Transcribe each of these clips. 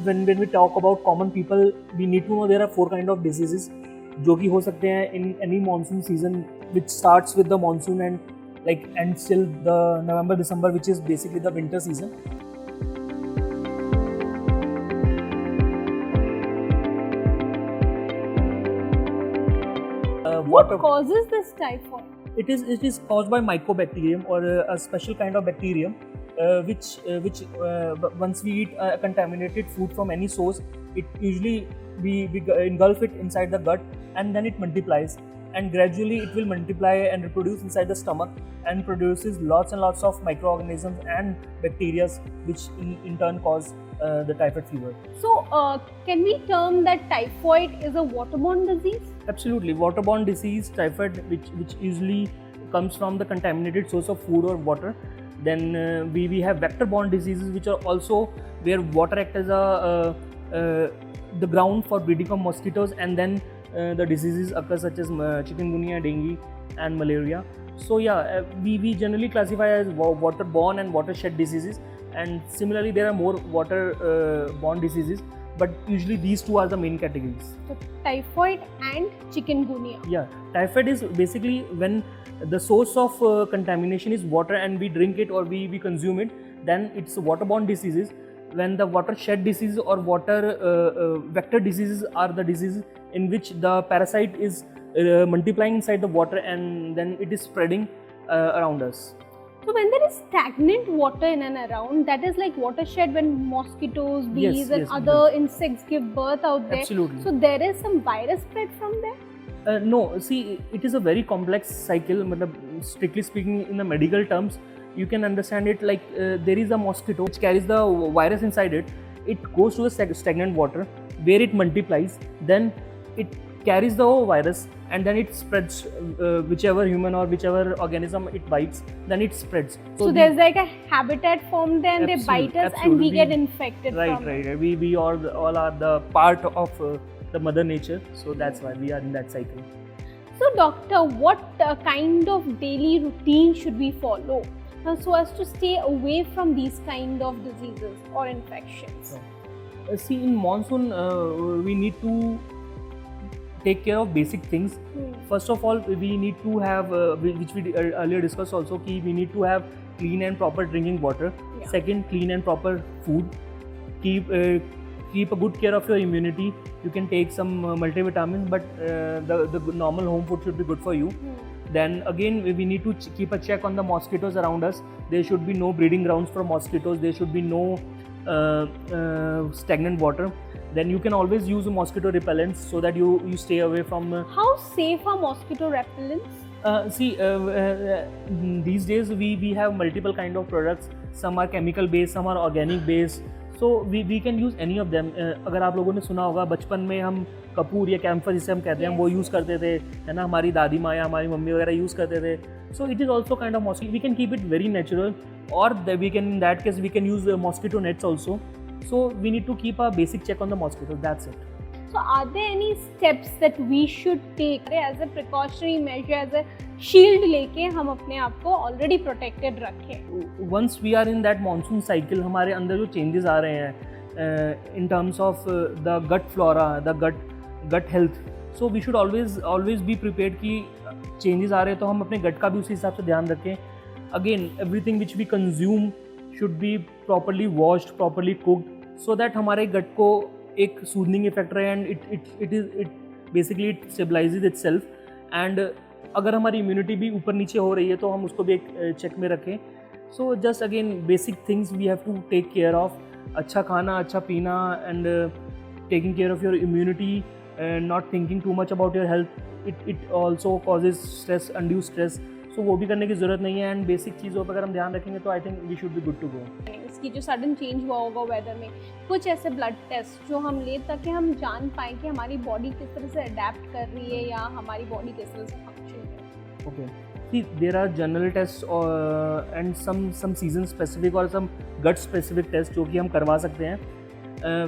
when we talk about common people, we need to know there are 4 kind of diseases जो कि हो सकते हैं in any monsoon season, which starts with the monsoon and like ends till the November December, which is basically the winter season. What causes this typhoid? It is caused by mycobacterium or a special kind of bacterium which once we eat contaminated food from any source, it usually we engulf it inside the gut, and then it multiplies, and gradually it will multiply and reproduce inside the stomach and produces lots and lots of microorganisms and bacteria, which in turn cause the typhoid fever. So can we term that typhoid is a waterborne disease? Absolutely, waterborne disease, typhoid, which usually comes from the contaminated source of food or water. Then we have vector-borne diseases, which are also where water acts as the ground for breeding of mosquitoes, and then the diseases occur such as chikungunya, dengue, and malaria. So yeah, we generally classify as water-borne and watershed diseases, and similarly there are more water-borne diseases, but usually these two are the main categories. So typhoid and chikungunya. Yeah, typhoid is basically when the source of contamination is water and we drink it or we consume it, then it's waterborne diseases. When the watershed disease or water vector diseases are the diseases in which the parasite is multiplying inside the water and then it is spreading around us. So when there is stagnant water in and around, that is like watershed when mosquitoes, bees and other insects give birth out there. Absolutely. So there is some virus spread from there? No, see, it is a very complex cycle. Strictly speaking, in the medical terms, you can understand it like there is a mosquito which carries the virus inside it. It goes to the stagnant water where it multiplies. Then it carries the virus and then it spreads whichever human or whichever organism it bites, then it spreads. So there's like a habitat formed there and they bite us and we get infected from it. Right. We all are the part of the mother nature, so that's why we are in that cycle. So doctor, what kind of daily routine should we follow so as to stay away from these kind of diseases or infections? See, in monsoon we need to take care of basic things. First of all, we need to have which we earlier discussed also, we need to have clean and proper drinking water. Yeah. Second, clean and proper food. Keep a good care of your immunity. You can take some multivitamins, but the normal home food should be good for you. Then again, we need to keep a check on the mosquitoes around us. There should be no breeding grounds for mosquitoes. There should be no stagnant water. Then you can always use mosquito repellents so that you stay away from. How safe are mosquito repellents? These days we have multiple kind of products. Some are chemical based, some are organic based. So we can use any of them. अगर आप लोगों ने सुना होगा, बचपन में हम कपूर या कैम्फर जिसे हम कहते हैं वो यूज़ करते थे, है ना, हमारी दादी माँ या हमारी मम्मी वगैरह यूज़ करते थे. So it is also kind of mosquito. We can keep it very natural, or we can, in that case, we can use mosquito nets also. So we need to keep a basic check on the mosquitoes. That's it. So are there any steps that we should take as a precautionary measure, as a shield लेके हम अपने आप को already protected रखें? Once we are in that monsoon cycle, हमारे अंदर जो changes आ रहे हैं in terms of the gut flora, the gut health, so we should always be prepared कि changes आ रहे हैं तो हम अपने gut का भी उसी हिसाब से ध्यान रखें. Again, everything which we consume should be properly washed, properly cooked, so that हमारे gut को एक सूदनिंग इफेक्ट रहे and it basically it stabilises itself. And अगर हमारी इम्यूनिटी भी ऊपर नीचे हो रही है तो हम उसको भी एक चेक में रखें. So just again basic things we have to take care of. अच्छा खाना, अच्छा पीना, and taking care of your immunity, not thinking too much about your health. It also causes stress, undue stress. So वो भी करने की ज़रूरत नहीं है. एंड बेसिक चीज़ों पर अगर हम ध्यान रखेंगे तो I think we should be good to go. इसकी जो सडन चेंज हुआ होगा वेदर में, कुछ ऐसे ब्लड टेस्ट जो हम ले ताकि हम जान पाएँ कि हमारी बॉडी किस तरह से अडेप्ट कर रही है या हमारी बॉडी किस तरह से फंक्शन कर रही है. Okay, see there are general test and some season specific और सम गट स्पेसिफिक टेस्ट जो कि हम करवा सकते हैं.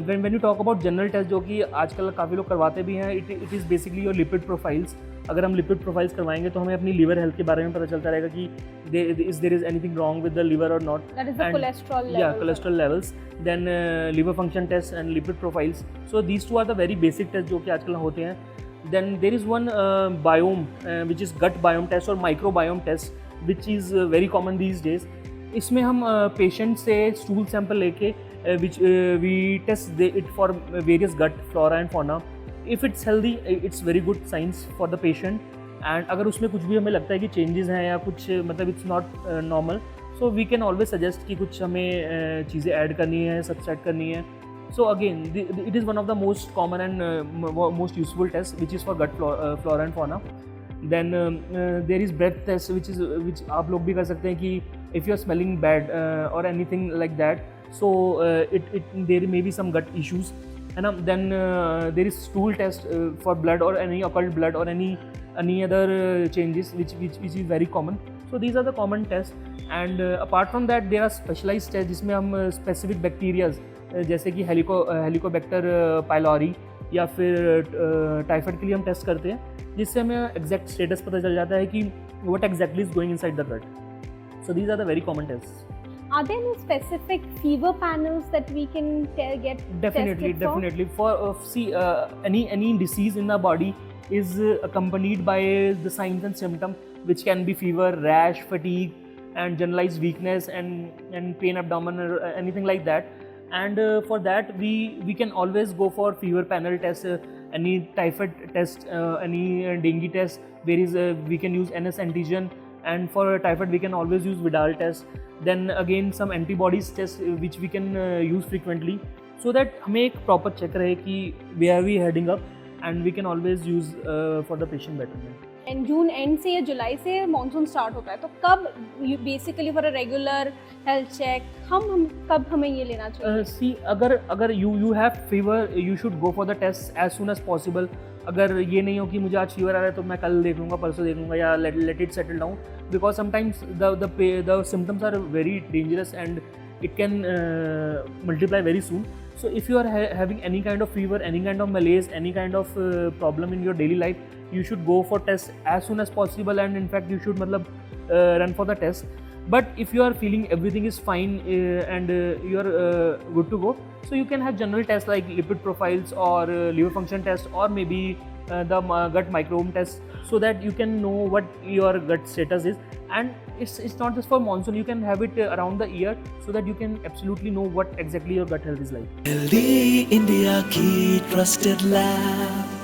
When you talk about general test जो कि आजकल काफ़ी लोग करवाते भी हैं, it is basically your lipid profiles. अगर हम लिपिड प्रोफाइल्स करवाएंगे तो हमें अपनी लिवर हेल्थ के बारे में पता चलता रहेगा कि there is anything wrong with the liver और not. That is the cholesterol level. Yeah, cholesterol levels. Then liver function tests and lipid profiles. So these two are the very basic tests जो कि आजकल होते हैं. Then there is one biome which is gut biome test or microbiome test which is very common these days. इसमें हम patient से stool sample लेके which we test it for various gut flora and fauna. If it's healthy, it's very good signs for the patient. And अगर उसमें कुछ भी हमें लगता है कि changes हैं या कुछ मतलब it's not normal, so we can always suggest कि कुछ हमें चीज़ें ऐड करनी है, subtract करनी है. So again, it is one of the most common and most useful tests which is for gut flora and fauna. Then there is breath test which आप लोग भी कर सकते हैं कि if you are smelling bad or anything like that, so there may be some gut issues. And then there is stool test for blood or any occult blood or any other changes which is very common. So these are the common tests. And apart from that there are specialized tests जिसमें हम specific bacteria जैसे कि Helicobacter pylori या फिर typhoid के लिए हम test करते हैं, जिससे हमें एग्जैक्ट स्टेटस पता चल जाता है कि what exactly is going inside the gut. So these are the very common test. Are there any specific fever panels that we can get Definitely. For any disease in the body is accompanied by the signs and symptoms which can be fever, rash, fatigue, and generalized weakness and pain abdomen or anything like that. And for that we can always go for fever panel test, any typhoid test, any dengue test. There is we can use NS antigen, and for typhoid we can always use Vidal test. Then again some antibodies test which we can use frequently, so that हमें एक proper check रहे कि where we heading up, and we can always use for the patient betterment. And June end से या जुलाई से monsoon start होता है, तो कब basically for a regular health check हम कब हमें ये लेना चाहिए? सी अगर you have fever you should go for the test as soon as possible. अगर ये नहीं हो कि मुझे आज फीवर आ रहा है तो मैं कल देख लूँगा, परसों देख लूँगा, या let it settle down, because sometimes the symptoms are very dangerous and it can multiply very soon. So if you are having any kind of fever, any kind of malaise, any kind of problem in your daily life, you should go for test as soon as possible, and in fact you should run for the test. But if you are feeling everything is fine and you are good to go, so you can have general tests like lipid profiles or liver function test, or maybe the gut microbiome test, so that you can know what your gut status is. And it's not just for monsoon, you can have it around the year, so that you can absolutely know what exactly your gut health is like. Healthy India की trusted lab.